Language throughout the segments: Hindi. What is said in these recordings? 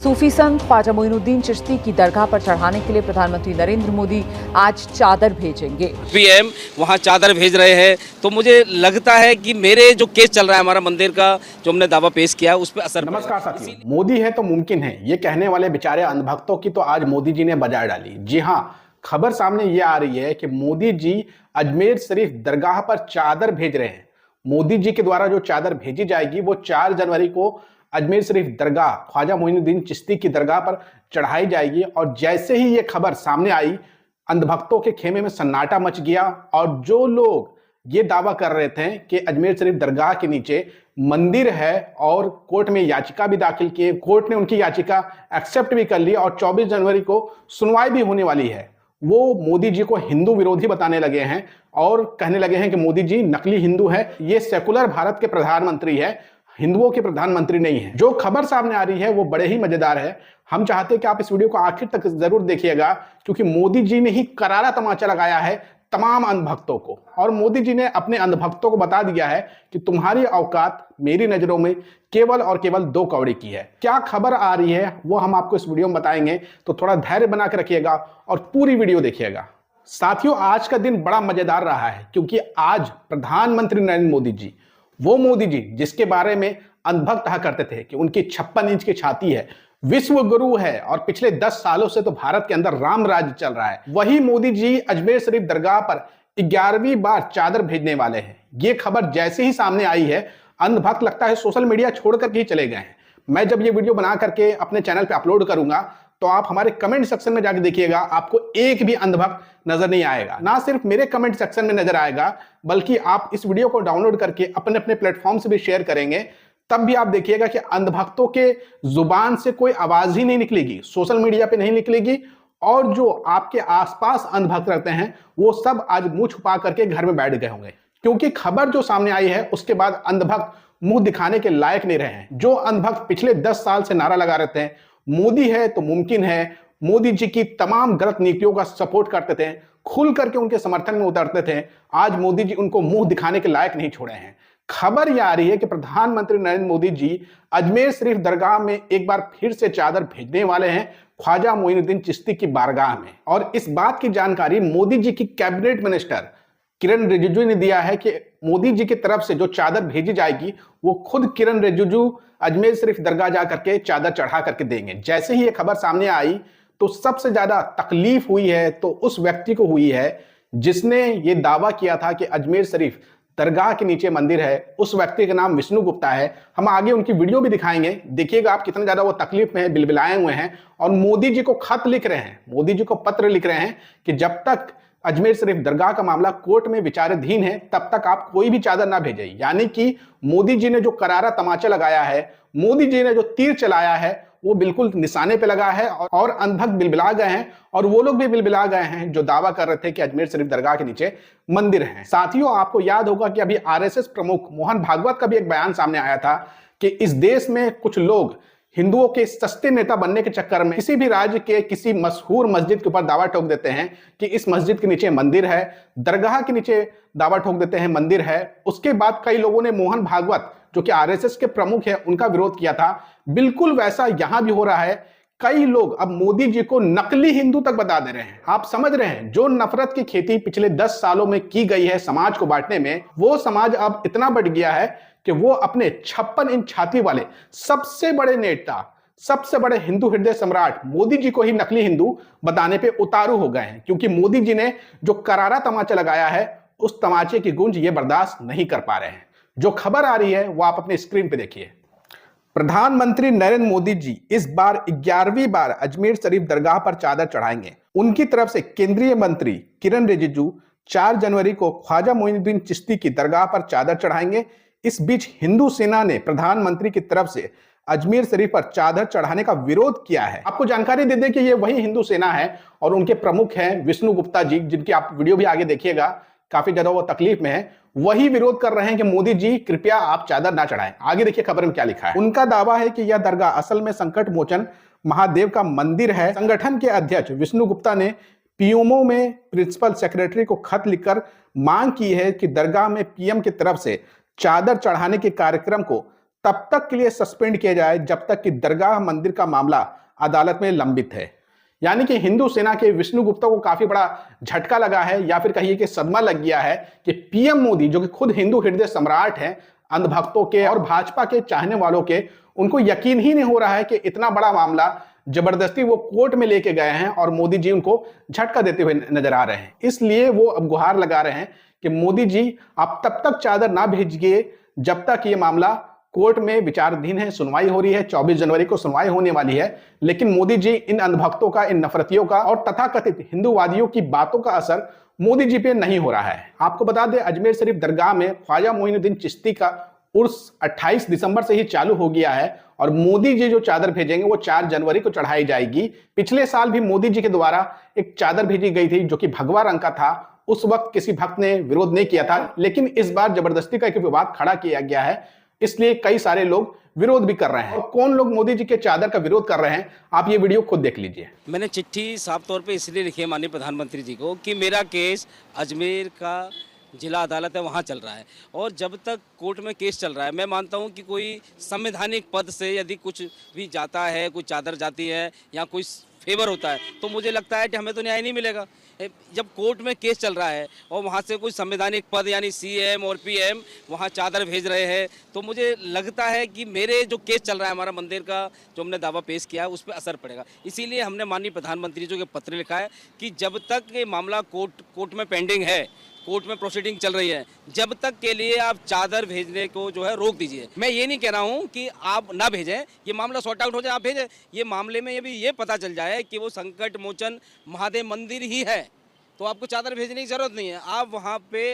सूफी संत ख्वाजा मोइनुद्दीन चिश्ती की दरगाह पर चढ़ाने के लिए प्रधानमंत्री नरेंद्र मोदी आज चादर भेजेंगे। पीएम वहां चादर भेज रहे हैं, तो मुझे लगता है कि मेरे जो केस चल रहा है हमारा मंदिर का, जो हमने दावा पेश किया है उस पर असर। नमस्कार साथियों, मोदी है तो मुमकिन है, ये कहने वाले बेचारे अंधभक्तों की तो आज मोदी जी ने बजा डाली। जी हाँ, खबर सामने ये आ रही है कि मोदी जी अजमेर शरीफ दरगाह पर चादर भेज रहे हैं। मोदी जी के द्वारा जो चादर भेजी जाएगी वो 4 जनवरी को अजमेर शरीफ दरगाह ख्वाजा मोइनुद्दीन चिश्ती की दरगाह पर चढ़ाई जाएगी। और जैसे ही ये खबर सामने आई, अंधभक्तों के खेमे में सन्नाटा मच गया। और जो लोग ये दावा कर रहे थे कि अजमेर शरीफ दरगाह के नीचे मंदिर है और कोर्ट में याचिका भी दाखिल की, कोर्ट ने उनकी याचिका एक्सेप्ट भी कर ली और 24 जनवरी को सुनवाई भी होने वाली है, वो मोदी जी को हिंदू विरोधी बताने लगे हैं और कहने लगे हैं कि मोदी जी नकली हिंदू है, ये सेकुलर भारत के प्रधानमंत्री है, हिंदुओं के प्रधानमंत्री नहीं है। जो खबर सामने आ रही है वो बड़े ही मजेदार है। हम चाहते हैं कि आप इस वीडियो को आखिर तक जरूर देखिएगा, क्योंकि मोदी जी ने ही करारा तमाचा लगाया है तमाम अंधभक्तों को। और मोदी जी ने अपने अंधभक्तों को बता दिया है कि तुम्हारी औकात मेरी नजरों में केवल और केवल 2 कौड़ी की है। क्या खबर आ रही है वो हम आपको इस वीडियो में बताएंगे, तो थोड़ा धैर्य बना के रखिएगा और पूरी वीडियो देखिएगा। साथियों, आज का दिन बड़ा मजेदार रहा है, क्योंकि आज प्रधानमंत्री नरेंद्र मोदी जी, वो मोदी जी जिसके बारे में अंधभक्त कहा करते थे कि उनकी 56 इंच की छाती है, विश्व गुरु है और पिछले 10 सालों से तो भारत के अंदर राम राज्य चल रहा है, वही मोदी जी अजमेर शरीफ दरगाह पर 11वीं बार चादर भेजने वाले हैं। ये खबर जैसे ही सामने आई है, अंधभक्त लगता है सोशल मीडिया छोड़कर के ही चले गए हैं। मैं जब ये वीडियो बना करके अपने चैनल पे अपलोड करूंगा तो आप हमारे कमेंट सेक्शन में जाके देखिएगा, आपको एक भी अंधभक्त नजर नहीं आएगा। ना सिर्फ मेरे कमेंट सेक्शन में नजर आएगा, बल्कि आप इस वीडियो को डाउनलोड करके अपने अपने प्लेटफॉर्म से भी शेयर करेंगे, तब भी आप देखिएगा कि अंधभक्तों के जुबान से कोई आवाज ही नहीं निकलेगी, सोशल मीडिया पे नहीं निकलेगी। और जो आपके आसपास अंधभक्त रहते हैं वो सब आज मुंह छुपा करके घर में बैठ गए होंगे, क्योंकि खबर जो सामने आई है उसके बाद अंधभक्त मुंह दिखाने के लायक नहीं रहे हैं। जो अंधभक्त पिछले 10 साल से नारा लगा रहे थे मोदी है तो मुमकिन है, मोदी जी की तमाम गलत नीतियों का सपोर्ट करते थे, खुल करके उनके समर्थन में उतरते थे, आज मोदी जी उनको मुंह दिखाने के लायक नहीं छोड़े हैं। खबर यह आ रही है कि प्रधानमंत्री नरेंद्र मोदी जी अजमेर शरीफ दरगाह में एक बार फिर से चादर भेजने वाले हैं ख्वाजा मोइनुद्दीन चिश्ती की बारगाह में। और इस बात की जानकारी मोदी जी की कैबिनेट मिनिस्टर किरण रिजिजू ने दिया है कि मोदी जी की तरफ से जो चादर भेजी जाएगी वो खुद किरण रिजिजू अजमेर शरीफ दरगाह जा करके चादर चढ़ा करके देंगे। जैसे ही ये खबर सामने आई तो सबसे ज्यादा तकलीफ हुई है तो उस व्यक्ति को हुई है जिसने ये दावा किया था कि अजमेर शरीफ दरगाह के नीचे मंदिर है। उस व्यक्ति का नाम विष्णु गुप्ता है। हम आगे उनकी वीडियो भी दिखाएंगे, देखिएगा आप कितना ज्यादा वो तकलीफ में है, बिलबिलाए हुए हैं और मोदी जी को खत लिख रहे हैं, मोदी जी को पत्र लिख रहे हैं कि जब तक अजमेर शरीफ दरगाह का मामला कोर्ट में विचाराधीन है तब तक आप कोई भी चादर ना भेजें। यानी कि मोदी जी ने जो करारा तमाचा लगाया है, मोदी जी ने जो तीर चलाया है, वो बिल्कुल निशाने पे लगा है और अंधभक्त बिलबिला गए हैं। और वो लोग भी बिलबिला गए हैं जो दावा कर रहे थे कि अजमेर शरीफ दरगाह के नीचे मंदिर है। साथियों, आपको याद होगा कि अभी आरएसएस प्रमुख मोहन भागवत का भी एक बयान सामने आया था कि इस देश में कुछ लोग हिंदुओं के सस्ते नेता बनने के चक्कर में किसी भी राज्य के किसी मशहूर मस्जिद के ऊपर दावा ठोक देते हैं कि इस मस्जिद के नीचे मंदिर है, दरगाह के नीचे दावा ठोक देते हैं मंदिर है। उसके बाद कई लोगों ने मोहन भागवत जो कि आरएसएस के प्रमुख है उनका विरोध किया था। बिल्कुल वैसा यहां भी हो रहा है। कई लोग अब मोदी जी को नकली हिंदू तक बता दे रहे हैं। आप समझ रहे हैं, जो नफरत की खेती पिछले 10 सालों में की गई है समाज को बांटने में, वो समाज अब इतना बढ़ गया है कि वो अपने 56 इंच छाती वाले सबसे बड़े नेता, सबसे बड़े हिंदू हृदय सम्राट मोदी जी को ही नकली हिंदू बताने पे उतारू हो गए हैं। क्योंकि मोदी जी ने जो करारा तमाचा लगाया है उस तमाचे की गूंज ये बर्दाश्त नहीं कर पा रहे हैं। जो खबर आ रही है वो आप अपने स्क्रीन पे देखिए। प्रधानमंत्री नरेंद्र मोदी जी इस बार 11वीं बार अजमेर शरीफ दरगाह पर चादर चढ़ाएंगे। उनकी तरफ से केंद्रीय मंत्री किरण रिजिजू 4 जनवरी को ख्वाजा मोइनुद्दीन चिश्ती की दरगाह पर चादर चढ़ाएंगे। इस बीच हिंदू सेना ने प्रधानमंत्री की तरफ से अजमेर शरीफ पर चादर चढ़ाने का विरोध किया है। आपको जानकारी दे दें कि ये वही हिंदू सेना है और उनके प्रमुख हैं विष्णु गुप्ता जी, जिनकी आप वीडियो भी आगे देखिएगा, काफी ज्यादा वो तकलीफ में है। वही विरोध कर रहे हैं कि मोदी जी कृपया आप चादर ना चढ़ाएं। आगे देखिए खबर में क्या लिखा है। उनका दावा है कि यह दरगाह असल में संकट मोचन महादेव का मंदिर है। संगठन के अध्यक्ष विष्णु गुप्ता ने पीएमओ में प्रिंसिपल सेक्रेटरी को खत लिखकर मांग की है कि दरगाह में पीएम की तरफ से चादर चढ़ाने के कार्यक्रम को तब तक के लिए सस्पेंड किया जाए जब तक कि दरगाह मंदिर का मामला अदालत में लंबित है। यानी कि हिंदू सेना के विष्णु गुप्ता को काफी बड़ा झटका लगा है, या फिर कहिए कि सदमा लग गया है कि पीएम मोदी, जो कि खुद हिंदू हृदय सम्राट हैं, अंधभक्तों के और भाजपा के चाहने वालों के, उनको यकीन ही नहीं हो रहा है कि इतना बड़ा मामला जबरदस्ती वो कोर्ट में लेके गए हैं और मोदी जी उनको झटका देते हुए नजर आ रहे हैं। इसलिए वो अब गुहार लगा रहे हैं कि मोदी जी आप तब तक चादर ना भेजिए जब तक ये मामला कोर्ट में विचाराधीन है, सुनवाई हो रही है। 24 जनवरी को सुनवाई होने वाली है, लेकिन मोदी जी इन अंधभक्तों का, इन नफरतियों का और तथाकथित हिंदूवादियों की बातों का असर मोदी जी पे नहीं हो रहा है। आपको बता दें, अजमेर शरीफ दरगाह में ख्वाजा मोइनुद्दीन चिश्ती का उर्स 28 दिसंबर से ही चालू हो गया है और मोदी जी जो चादर भेजेंगे वो 4 जनवरी को चढ़ाई जाएगी। पिछले साल भी मोदी जी के द्वारा एक चादर भेजी गई थी जो कि भगवा रंग का था। उस वक्त किसी भक्त ने विरोध नहीं किया था, लेकिन इस बार जबरदस्ती का एक विवाद खड़ा किया गया है, इसलिए कई सारे लोग विरोध भी कर रहे हैं। और कौन लोग मोदी जी के चादर का विरोध कर रहे हैं, आप ये वीडियो खुद देख लीजिए। मैंने चिट्ठी साफ तौर पे इसलिए लिखी है माननीय प्रधानमंत्री जी को कि मेरा केस अजमेर का जिला अदालत है वहाँ चल रहा है, और जब तक कोर्ट में केस चल रहा है, मैं मानता हूँ कि कोई संवैधानिक पद से यदि कुछ भी जाता है, कुछ चादर जाती है या कोई फेवर होता है, तो मुझे लगता है कि हमें तो न्याय नहीं मिलेगा। जब कोर्ट में केस चल रहा है और वहाँ से कोई संवैधानिक पद यानी सीएम और पीएम वहाँ चादर भेज रहे हैं, तो मुझे लगता है कि मेरे जो केस चल रहा है, हमारा मंदिर का जो हमने दावा पेश किया है, उस पर असर पड़ेगा। इसीलिए हमने माननीय प्रधानमंत्री जी को पत्र लिखा है कि जब तक ये मामला कोर्ट में पेंडिंग है, कोर्ट में प्रोसीडिंग चल रही है, जब तक के लिए आप चादर भेजने को जो है रोक दीजिए। मैं ये नहीं कह रहा हूँ कि आप ना भेजें, ये मामला सॉर्ट आउट हो जाए, आप भेजें। ये मामले में ये पता चल जाए कि वो संकट मोचन महादेव मंदिर ही है, तो आपको चादर भेजने की जरूरत नहीं है। आप वहाँ पे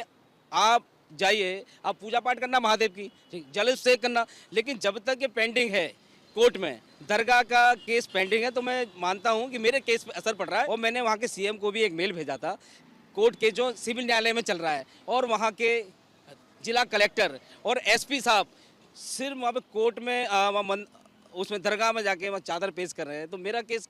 आप जाइए, आप पूजा पाठ करना महादेव की, जल अभिषेक करना, लेकिन जब तक ये पेंडिंग है कोर्ट में, दरगाह का केस पेंडिंग है, तो मैं मानता हूँ कि मेरे केस पे असर पड़ रहा है। और मैंने वहाँ के सीएम को भी एक मेल भेजा था, कोर्ट के जो सिविल न्यायालय में चल रहा है, और वहाँ के जिला कलेक्टर और एसपी साहब सिर्फ वहाँ पे कोर्ट में उसमें दरगाह में जाके वहाँ चादर पेश कर रहे हैं, तो मेरा केस,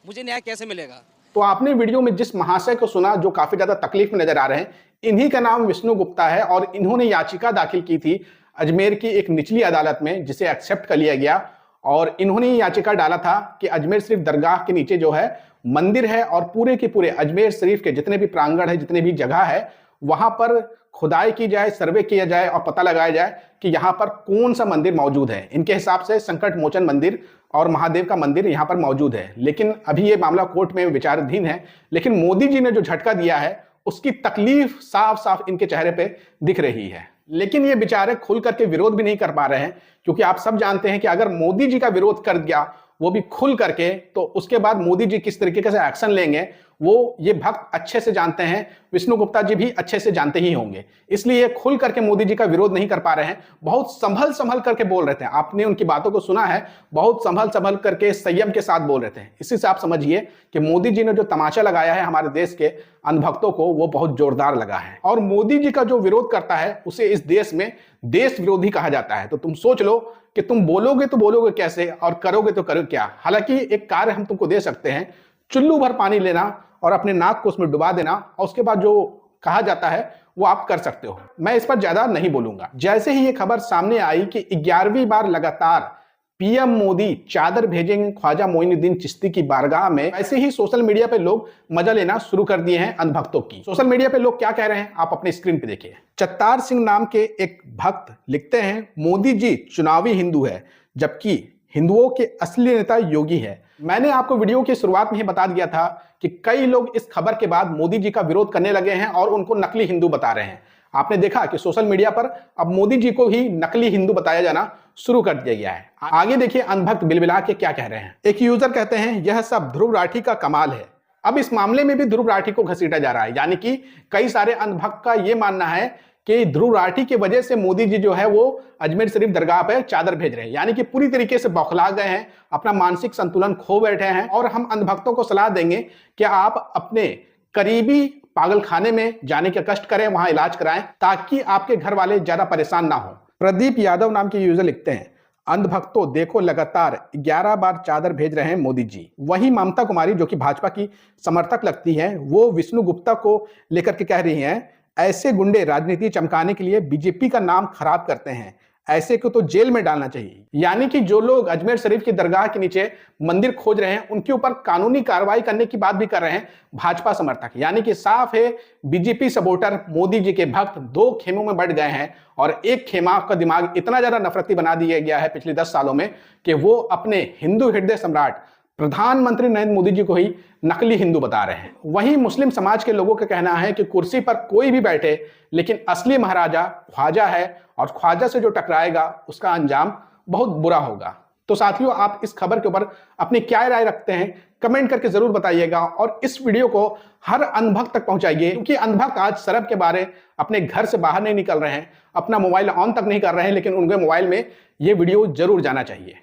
मुझे न्याय कैसे मिलेगा? तो आपने वीडियो में जिस महाशय को सुना जो काफी ज्यादा तकलीफ में नजर आ रहे हैं, इन्हीं का नाम विष्णु गुप्ता है और इन्होंने याचिका दाखिल की थी अजमेर की एक निचली अदालत में, जिसे एक्सेप्ट कर लिया गया। और इन्होंने याचिका डाला था कि अजमेर शरीफ दरगाह के नीचे जो है मंदिर है और पूरे के पूरे अजमेर शरीफ के जितने भी प्रांगण है, जितने भी जगह है, वहां पर खुदाई की जाए, सर्वे किया जाए और पता लगाया जाए कि यहाँ पर कौन सा मंदिर मौजूद है। इनके हिसाब से संकट मोचन मंदिर और महादेव का मंदिर यहाँ पर मौजूद है, लेकिन अभी ये मामला कोर्ट में विचाराधीन है। लेकिन मोदी जी ने जो झटका दिया है, उसकी तकलीफ साफ साफ इनके चेहरे पे दिख रही है। लेकिन ये बेचारे खुल करके विरोध भी नहीं कर पा रहे हैं, क्योंकि आप सब जानते हैं कि अगर मोदी जी का विरोध कर दिया, वो भी खुल करके, तो उसके बाद मोदी जी किस तरीके से एक्शन लेंगे वो ये भक्त अच्छे से जानते हैं, विष्णु गुप्ता जी भी अच्छे से जानते ही होंगे। इसलिए खुल करके मोदी जी का विरोध नहीं कर पा रहे हैं, बहुत संभल संभल करके बोल रहे थे। आपने उनकी बातों को सुना है, बहुत संभल संभल करके संयम के साथ बोल रहे थे। इसी से आप समझिए कि मोदी जी ने जो तमाचा लगाया है हमारे देश के अंधभक्तों को, वो बहुत जोरदार लगा है। और मोदी जी का जो विरोध करता है उसे इस देश में देश विरोधी कहा जाता है। तो तुम सोच लो कि तुम बोलोगे तो बोलोगे कैसे और करोगे तो करोगे क्या। हालांकि एक कार्य हम तुमको दे सकते हैं, चुल्लू भर पानी लेना और अपने नाक को उसमें डुबा देना, और उसके बाद जो कहा जाता है वो आप कर सकते हो। मैं इस पर ज्यादा नहीं बोलूंगा। जैसे ही ये खबर सामने आई कि 11वीं बार लगातार पीएम मोदी चादर भेजेंगे ख्वाजा मोइनुद्दीन चिश्ती की बारगाह में, ऐसे ही सोशल मीडिया पे लोग मजा लेना शुरू कर दिए हैं अंधभक्तों की। सोशल मीडिया पे लोग क्या कह रहे हैं आप अपने स्क्रीन पे देखिए। चत्तार सिंह नाम के एक भक्त लिखते हैं, मोदी जी चुनावी हिंदू है, जबकि हिंदुओं के असली नेता योगी है। मैंने आपको वीडियो की शुरुआत में ही बता दिया था कि कई लोग इस खबर के बाद मोदी जी का विरोध करने लगे हैं और उनको नकली हिंदू बता रहे हैं। आपने देखा कि सोशल मीडिया पर अब मोदी जी को ही नकली हिंदू बताया जाना शुरू कर दिया गया है। आगे देखिए अंधभक्त बिलबिला के क्या कह रहे हैं। एक यूजर कहते हैं, यह सब ध्रुव राठी का कमाल है। अब इस मामले में भी ध्रुव राठी को घसीटा जा रहा है, यानी कि कई सारे अंधभक्त का यह मानना है कि ध्रुव राठी की वजह से मोदी जी जो है वो अजमेर शरीफ दरगाह पर चादर भेज रहे हैं, यानी कि पूरी तरीके से बौखला गए हैं, अपना मानसिक संतुलन खो बैठे हैं। और हम अंधभक्तों को सलाह देंगे कि आप अपने करीबी पागलखाने में जाने के कष्ट करें, वहां इलाज कराएं, ताकि आपके घर वाले ज्यादा परेशान ना हो। प्रदीप यादव नाम के यूजर लिखते हैं, अंधभक्तों देखो लगातार 11 बार चादर भेज रहे हैं मोदी जी। वहीं ममता कुमारी जो कि भाजपा की समर्थक लगती है, वो विष्णु गुप्ता को लेकर के कह रही हैं, ऐसे गुंडे राजनीति चमकाने के लिए बीजेपी का नाम खराब करते हैं, ऐसे को तो जेल में डालना चाहिए। यानी कि जो लोग अजमेर शरीफ की दरगाह के नीचे मंदिर खोज रहे हैं, उनके ऊपर कानूनी कार्रवाई करने की बात भी कर रहे हैं भाजपा समर्थक। यानी कि साफ है, बीजेपी सपोर्टर, मोदी जी के भक्त दो खेमों में बढ़ गए हैं और एक खेमा का दिमाग इतना ज्यादा नफरती बना दिया गया है पिछले 10 सालों में कि वो अपने हिंदू हृदय सम्राट प्रधानमंत्री नरेंद्र मोदी जी को ही नकली हिंदू बता रहे हैं। वहीं मुस्लिम समाज के लोगों का कहना है कि कुर्सी पर कोई भी बैठे, लेकिन असली महाराजा ख्वाजा है और ख्वाजा से जो टकराएगा उसका अंजाम बहुत बुरा होगा। तो साथियों, आप इस खबर के ऊपर अपनी क्या राय रखते हैं, कमेंट करके जरूर बताइएगा और इस वीडियो को हर अंधभक्त तक पहुंचाइए, क्योंकि अंधभक्त आज शरब के बारे अपने घर से बाहर नहीं निकल रहे हैं, अपना मोबाइल ऑन तक नहीं कर रहे हैं, लेकिन उनके मोबाइल में ये वीडियो जरूर जाना चाहिए।